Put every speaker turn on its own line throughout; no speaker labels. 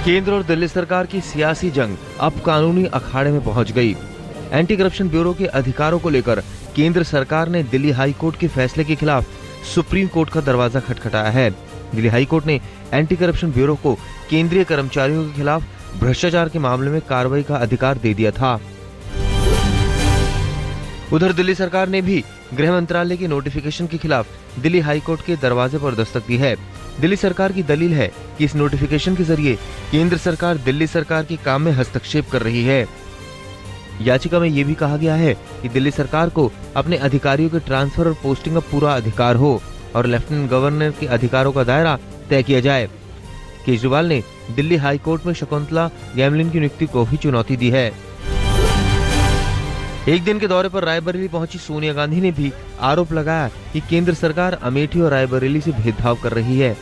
केंद्र और दिल्ली सरकार की सियासी जंग अब कानूनी अखाड़े में पहुंच गई। एंटी करप्शन ब्यूरो के अधिकारों को लेकर केंद्र सरकार ने दिल्ली हाई कोर्ट के फैसले के खिलाफ सुप्रीम कोर्ट का दरवाजा खटखटाया है। दिल्ली हाई कोर्ट ने एंटी करप्शन ब्यूरो को केंद्रीय कर्मचारियों के खिलाफ भ्रष्टाचार के मामले में कार्रवाई का अधिकार दे दिया था। उधर दिल्ली सरकार ने भी गृह मंत्रालय के नोटिफिकेशन के खिलाफ दिल्ली हाई कोर्ट के दरवाजे पर दस्तक दी है। दिल्ली सरकार की दलील है कि इस नोटिफिकेशन के जरिए केंद्र सरकार दिल्ली सरकार के काम में हस्तक्षेप कर रही है। याचिका में ये भी कहा गया है कि दिल्ली सरकार को अपने अधिकारियों के ट्रांसफर और पोस्टिंग का पूरा अधिकार हो और लेफ्टिनेंट गवर्नर के अधिकारों का दायरा तय किया जाए। केजरीवाल ने दिल्ली हाई कोर्ट में शकुंतला गैमलिन की नियुक्ति को भी चुनौती दी है। एक दिन के दौरे पर रायबरेली पहुंची सोनिया गांधी ने भी आरोप लगाया कि केंद्र सरकार अमेठी और रायबरेली से भेदभाव कर रही है।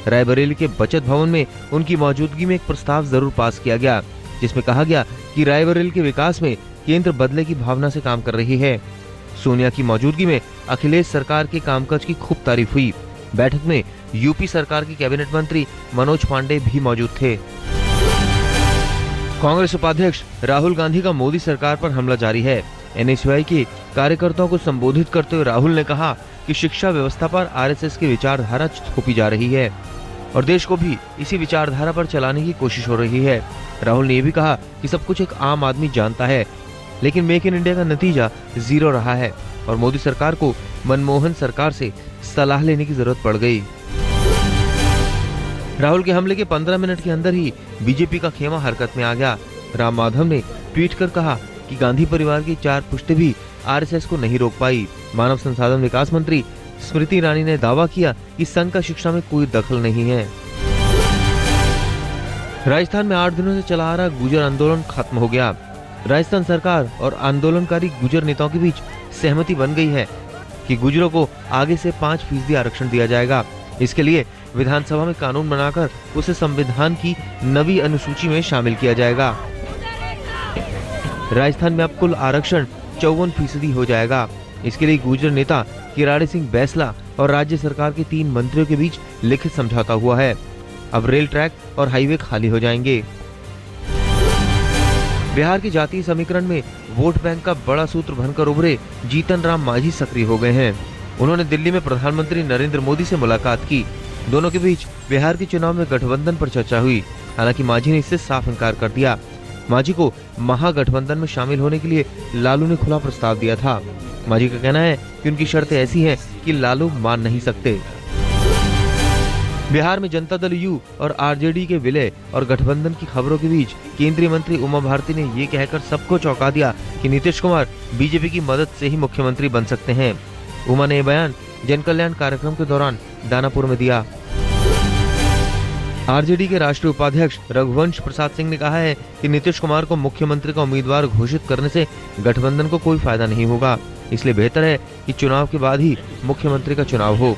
रायबरेली के बचत भवन में उनकी मौजूदगी में एक प्रस्ताव जरूर पास किया गया, जिसमें कहा गया कि रायबरेली के विकास में केंद्र बदले की भावना से काम कर रही है। सोनिया की मौजूदगी में अखिलेश सरकार के कामकाज की खूब तारीफ हुई। बैठक में यूपी सरकार के कैबिनेट मंत्री मनोज पांडे भी मौजूद थे। कांग्रेस उपाध्यक्ष राहुल गांधी का मोदी सरकार पर हमला जारी है। एनएसयूआई के कार्यकर्ताओं को संबोधित करते हुए राहुल ने कहा कि शिक्षा व्यवस्था पर आरएसएस की विचारधारा थोपी जा रही है और देश को भी इसी विचारधारा पर चलाने की कोशिश हो रही है। राहुल ने यह भी कहा कि सब कुछ एक आम आदमी जानता है, लेकिन मेक इन इंडिया का नतीजा 0 रहा है और मोदी सरकार को मनमोहन सरकार से सलाह लेने की जरूरत पड़ गई। राहुल के हमले के 15 मिनट के अंदर ही बीजेपी का खेमा हरकत में आ गया। राम माधव ने ट्वीट कर कहा कि गांधी परिवार की 4 पुश्तें भी आरएसएस को नहीं रोक पाई। मानव संसाधन विकास मंत्री स्मृति ईरानी ने दावा किया कि संघ का शिक्षा में कोई दखल नहीं है। राजस्थान में 8 दिनों से चला आ रहा गुर्जर आंदोलन खत्म हो गया। राजस्थान सरकार और आंदोलनकारी गुर्जर नेताओं के बीच सहमति बन गई है कि गुर्जरों को आगे से 5% आरक्षण दिया जाएगा। इसके लिए विधानसभा में कानून बनाकर उसे संविधान की नवी अनुसूची में शामिल किया जाएगा। राजस्थान में अब कुल आरक्षण 54% हो जाएगा। इसके लिए गुर्जर नेता किराड़ी सिंह बैसला और राज्य सरकार के 3 मंत्रियों के बीच लिखित समझौता हुआ है। अब रेल ट्रैक और हाईवे खाली हो जाएंगे। बिहार के जातीय समीकरण में वोट बैंक का बड़ा सूत्र बनकर उभरे जीतन राम मांझी सक्रिय हो गए हैं। उन्होंने दिल्ली में प्रधानमंत्री नरेंद्र मोदी से मुलाकात की। दोनों के बीच बिहार के चुनाव में गठबंधन पर चर्चा हुई। हालांकि मांझी ने इससे साफ इनकार कर दिया। मांझी को महागठबंधन में शामिल होने के लिए लालू ने खुला प्रस्ताव दिया था। मांझी का कहना है कि उनकी शर्तें ऐसी हैं कि लालू मान नहीं सकते। बिहार में जनता दल यू और आरजेडी के विलय और गठबंधन की खबरों के बीच केंद्रीय मंत्री उमा भारती ने ये कहकर सबको चौंका दिया कि नीतीश कुमार बीजेपी की मदद से ही मुख्यमंत्री बन सकते हैं। उमा ने यह बयान जन कल्याण कार्यक्रम के दौरान दानापुर में दिया। आरजेडी के राष्ट्रीय उपाध्यक्ष रघुवंश प्रसाद सिंह ने कहा है कि नीतीश कुमार को मुख्यमंत्री का उम्मीदवार घोषित करने से गठबंधन को कोई फायदा नहीं होगा, इसलिए बेहतर है कि चुनाव के बाद ही मुख्यमंत्री का चुनाव हो।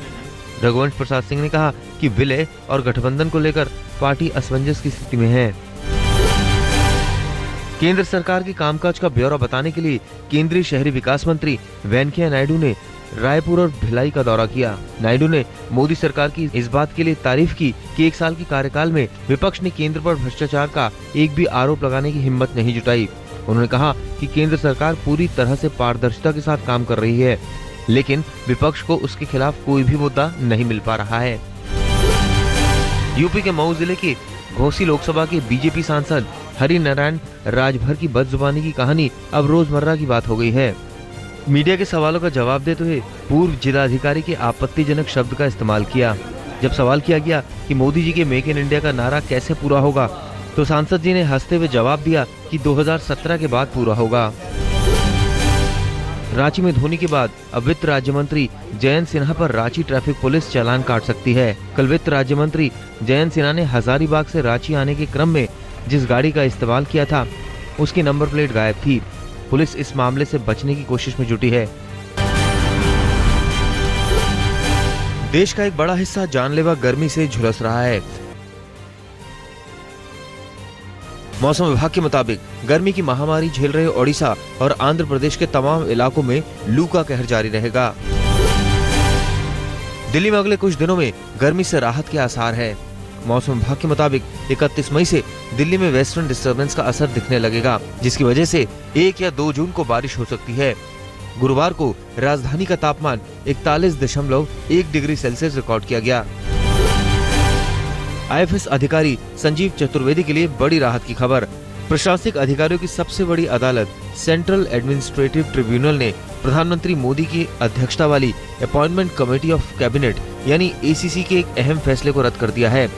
रघुवंश प्रसाद सिंह ने कहा कि विलय और गठबंधन को लेकर पार्टी असमंजस की स्थिति में है। केंद्र सरकार के कामकाज का ब्यौरा बताने के लिए केंद्रीय शहरी विकास मंत्री वेंकैया नायडू ने रायपुर और भिलाई का दौरा किया। नायडू ने मोदी सरकार की इस बात के लिए तारीफ की कि 1 साल के कार्यकाल में विपक्ष ने केंद्र पर भ्रष्टाचार का एक भी आरोप लगाने की हिम्मत नहीं जुटाई। उन्होंने कहा कि केंद्र सरकार पूरी तरह से पारदर्शिता के साथ काम कर रही है, लेकिन विपक्ष को उसके खिलाफ कोई भी मुद्दा नहीं मिल पा रहा है। यूपी के मऊ जिले के घोसी लोकसभा के बीजेपी सांसद हरि नारायण राजभर की बदजुबानी की कहानी अब रोजमर्रा की बात हो गई है। मीडिया के सवालों का जवाब देते हुए पूर्व जिलाधिकारी के आपत्तिजनक शब्द का इस्तेमाल किया। जब सवाल किया गया कि मोदी जी के मेक इन इंडिया का नारा कैसे पूरा होगा, तो सांसद जी ने हंसते हुए जवाब दिया कि 2017 के बाद पूरा होगा। रांची में धोनी के बाद अब वित्त राज्य मंत्री जयंत सिन्हा पर रांची ट्रैफिक पुलिस चालान काट सकती है। कल वित्त राज्य मंत्री जयंत सिन्हा ने हजारीबाग से रांची आने के क्रम में जिस गाड़ी का इस्तेमाल किया था, उसकी नंबर प्लेट गायब थी। पुलिस इस मामले से बचने की कोशिश में जुटी है। देश का एक बड़ा हिस्सा जानलेवा गर्मी से झुलस रहा है। मौसम विभाग के मुताबिक गर्मी की महामारी झेल रहे ओडिशा और आंध्र प्रदेश के तमाम इलाकों में लू का कहर जारी रहेगा। दिल्ली में अगले कुछ दिनों में गर्मी से राहत के आसार है। मौसम विभाग के मुताबिक 31 मई से दिल्ली में वेस्टर्न डिस्टर्बेंस का असर दिखने लगेगा, जिसकी वजह से 1 या 2 जून को बारिश हो सकती है। गुरुवार को राजधानी का तापमान 41.1 डिग्री सेल्सियस रिकॉर्ड किया गया। IFS अधिकारी संजीव चतुर्वेदी के लिए बड़ी राहत की खबर। प्रशासनिक अधिकारियों की सबसे बड़ी अदालत सेंट्रल एडमिनिस्ट्रेटिव ट्रिब्यूनल ने प्रधानमंत्री मोदी की अध्यक्षता वाली अपॉइंटमेंट कमेटी ऑफ कैबिनेट यानी ACC के एक अहम फैसले को रद्द कर दिया है।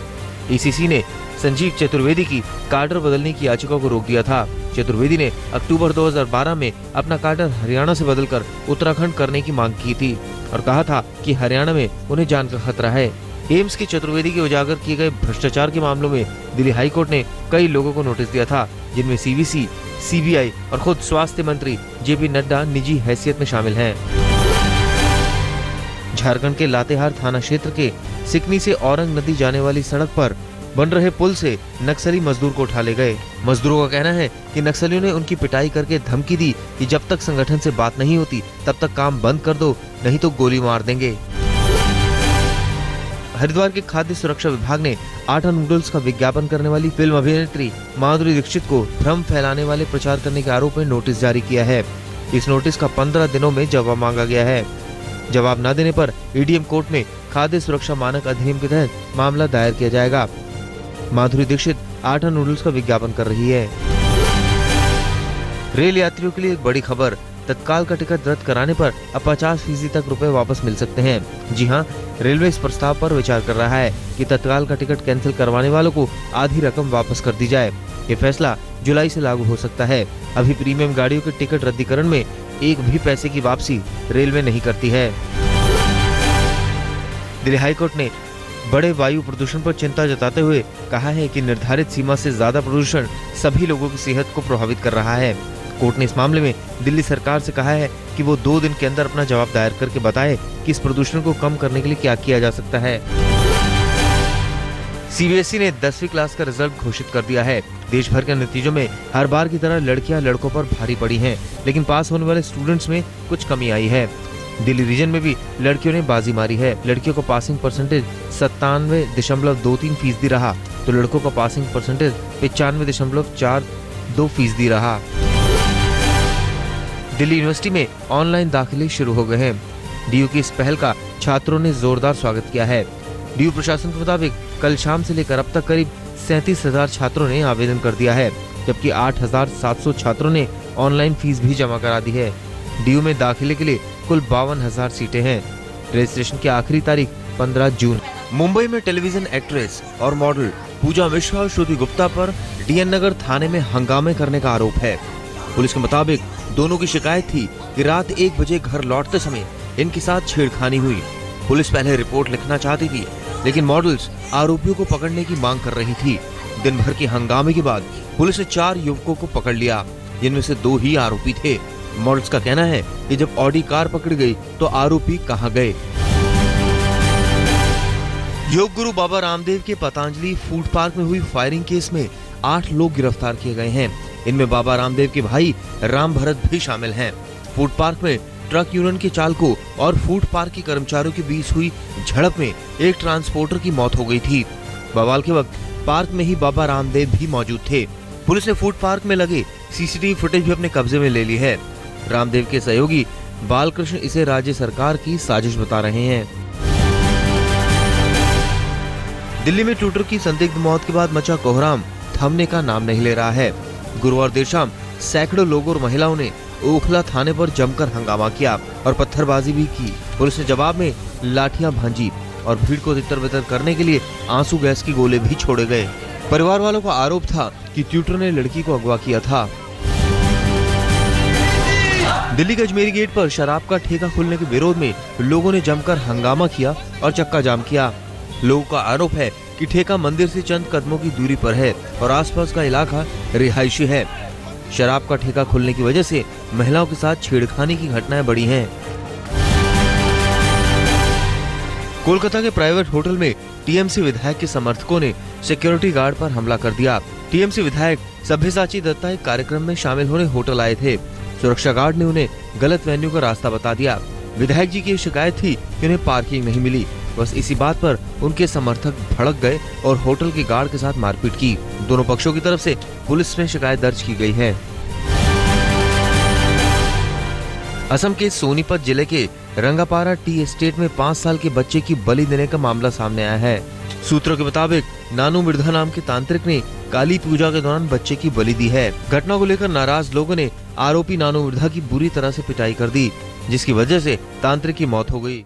ACC ने संजीव चतुर्वेदी की काडर बदलने की याचिका को रोक दिया था। चतुर्वेदी ने अक्टूबर 2012 में अपना काडर हरियाणा से बदलकर उत्तराखंड करने की मांग की थी और कहा था कि हरियाणा में उन्हें जान का खतरा है। एम्स के चतुर्वेदी के उजागर किए गए भ्रष्टाचार के मामलों में दिल्ली हाई कोर्ट ने कई लोगों को नोटिस दिया था, जिनमें CVC, CBI और खुद स्वास्थ्य मंत्री JP नड्डा निजी हैसियत में शामिल हैं। झारखंड के लातेहार थाना क्षेत्र के सिकनी से औरंग नदी जाने वाली सड़क पर बन रहे पुल से नक्सली मजदूर को उठा ले गए। मजदूरों का कहना है कि नक्सलियों ने उनकी पिटाई करके धमकी दी कि जब तक संगठन से बात नहीं होती तब तक काम बंद कर दो, नहीं तो गोली मार देंगे। हरिद्वार के खाद्य सुरक्षा विभाग ने आटा नूडल्स का विज्ञापन करने वाली फिल्म अभिनेत्री माधुरी दीक्षित को भ्रम फैलाने वाले प्रचार करने के आरोप में नोटिस जारी किया है। इस नोटिस का 15 दिनों में जवाब मांगा गया है। जवाब न देने पर EDM कोर्ट में खाद्य सुरक्षा मानक अधिनियम के तहत मामला दायर किया जाएगा। माधुरी दीक्षित आटा नूडल्स का विज्ञापन कर रही है। रेल यात्रियों के लिए एक बड़ी खबर। तत्काल का टिकट रद्द कराने पर अब 50% तक रुपए वापस मिल सकते हैं। जी हां, रेलवे इस प्रस्ताव पर विचार कर रहा है कि तत्काल का टिकट कैंसिल करवाने वालों को आधी रकम वापस कर दी जाए। ये फैसला जुलाई से लागू हो सकता है। अभी प्रीमियम गाड़ियों के टिकट रद्दीकरण में एक भी पैसे की वापसी रेलवे नहीं करती है। दिल्ली हाईकोर्ट ने बड़े वायु प्रदूषण पर चिंता जताते हुए कहा है कि निर्धारित सीमा से ज्यादा प्रदूषण सभी लोगों की सेहत को प्रभावित कर रहा है। कोर्ट ने इस मामले में दिल्ली सरकार से कहा है कि वो 2 दिन के अंदर अपना जवाब दायर करके बताए कि इस प्रदूषण को कम करने के लिए क्या किया जा सकता है। CBSE ने 10वीं क्लास का रिजल्ट घोषित कर दिया है। देश भर के नतीजों में हर बार की तरह लड़कियां लड़कों पर भारी पड़ी हैं, लेकिन पास होने वाले स्टूडेंट्स में कुछ कमी आई है। दिल्ली रीजन में भी लड़कियों ने बाजी मारी है। लड़कियों का पासिंग परसेंटेज 97.23% रहा, तो लड़कों का पासिंग परसेंटेज 95.42% रहा। दिल्ली यूनिवर्सिटी में ऑनलाइन दाखिले शुरू हो गए हैं। DU की इस पहल का छात्रों ने जोरदार स्वागत किया है। DU प्रशासन के मुताबिक कल शाम से लेकर अब तक करीब 37,000 छात्रों ने आवेदन कर दिया है, जबकि 8,700 छात्रों ने ऑनलाइन फीस भी जमा करा दी है। DU में दाखिले के लिए कुल 52,000 सीटें हैं। रजिस्ट्रेशन की आखिरी तारीख 15 जून। मुंबई में टेलीविजन एक्ट्रेस और मॉडल पूजा मिश्रा और श्रुति गुप्ता पर DN नगर थाने में हंगामे करने का आरोप है। पुलिस के मुताबिक दोनों की शिकायत थी कि रात 1 बजे घर लौटते समय इनके साथ छेड़खानी हुई। पुलिस पहले रिपोर्ट लिखना चाहती थी, लेकिन मॉडल्स आरोपियों को पकड़ने की मांग कर रही थी। दिन भर के हंगामे के बाद पुलिस ने 4 युवकों को पकड़ लिया, जिनमें से 2 ही आरोपी थे। मॉडल्स का कहना है कि जब ऑडी कार पकड़ गई तो आरोपी कहां गए। योग गुरु बाबा रामदेव के पतंजलि फूड पार्क में हुई फायरिंग केस में 8 लोग गिरफ्तार किए गए हैं। इनमें बाबा रामदेव के भाई राम भरत भी शामिल हैं। फूड पार्क में ट्रक यूनियन के चालकों और फूड पार्क के कर्मचारियों के बीच हुई झड़प में एक ट्रांसपोर्टर की मौत हो गई थी। बवाल के वक्त पार्क में ही बाबा रामदेव भी मौजूद थे। पुलिस ने फूड पार्क में लगे CCTV फुटेज भी अपने कब्जे में ले ली है। रामदेव के सहयोगी बालकृष्ण इसे राज्य सरकार की साजिश बता रहे हैं। दिल्ली में ट्यूटर की संदिग्ध मौत के बाद मचा कोहराम थमने का नाम नहीं ले रहा है। गुरुवार देर शाम सैकड़ों लोगों और महिलाओं ने ओखला थाने पर जमकर हंगामा किया और पत्थरबाजी भी की। पुलिस ने जवाब में लाठियां भांजी और भीड़ को तितर-बितर करने के लिए आंसू गैस की गोले भी छोड़े गए। परिवार वालों का आरोप था कि ट्यूटर ने लड़की को अगवा किया था। दिल्ली के अजमेरी गेट पर शराब का ठेका खुलने के विरोध में लोगों ने जमकर हंगामा किया और चक्का जाम किया। लोगों का आरोप है कि ठेका मंदिर से चंद कदमों की दूरी पर है और आसपास का इलाका रिहायशी है। शराब का ठेका खुलने की वजह से महिलाओं के साथ छेड़खानी की घटनाएं बढ़ी हैं। कोलकाता के प्राइवेट होटल में TMC विधायक के समर्थकों ने सिक्योरिटी गार्ड पर हमला कर दिया। TMC विधायक सभ्यसाची दत्ता एक कार्यक्रम में शामिल होने होटल आए थे। सुरक्षा गार्ड ने उन्हें गलत वेन्यू का रास्ता बता दिया। विधायक जी की शिकायत थी कि उन्हें पार्किंग नहीं मिली, बस इसी बात पर उनके समर्थक भड़क गए और होटल के गार्ड के साथ मारपीट की। दोनों पक्षों की तरफ से पुलिस में शिकायत दर्ज की गई है। असम के सोनीपत जिले के रंगापारा टी एस्टेट में 5 साल के बच्चे की बलि देने का मामला सामने आया है। सूत्रों के मुताबिक नानू मिर्धा नाम के तांत्रिक ने काली पूजा के दौरान बच्चे की बलि दी है। घटना को लेकर नाराज लोगों ने आरोपी नानू मिर्धा की बुरी तरह से पिटाई कर दी, जिसकी वजह से तांत्रिक की मौत हो गई।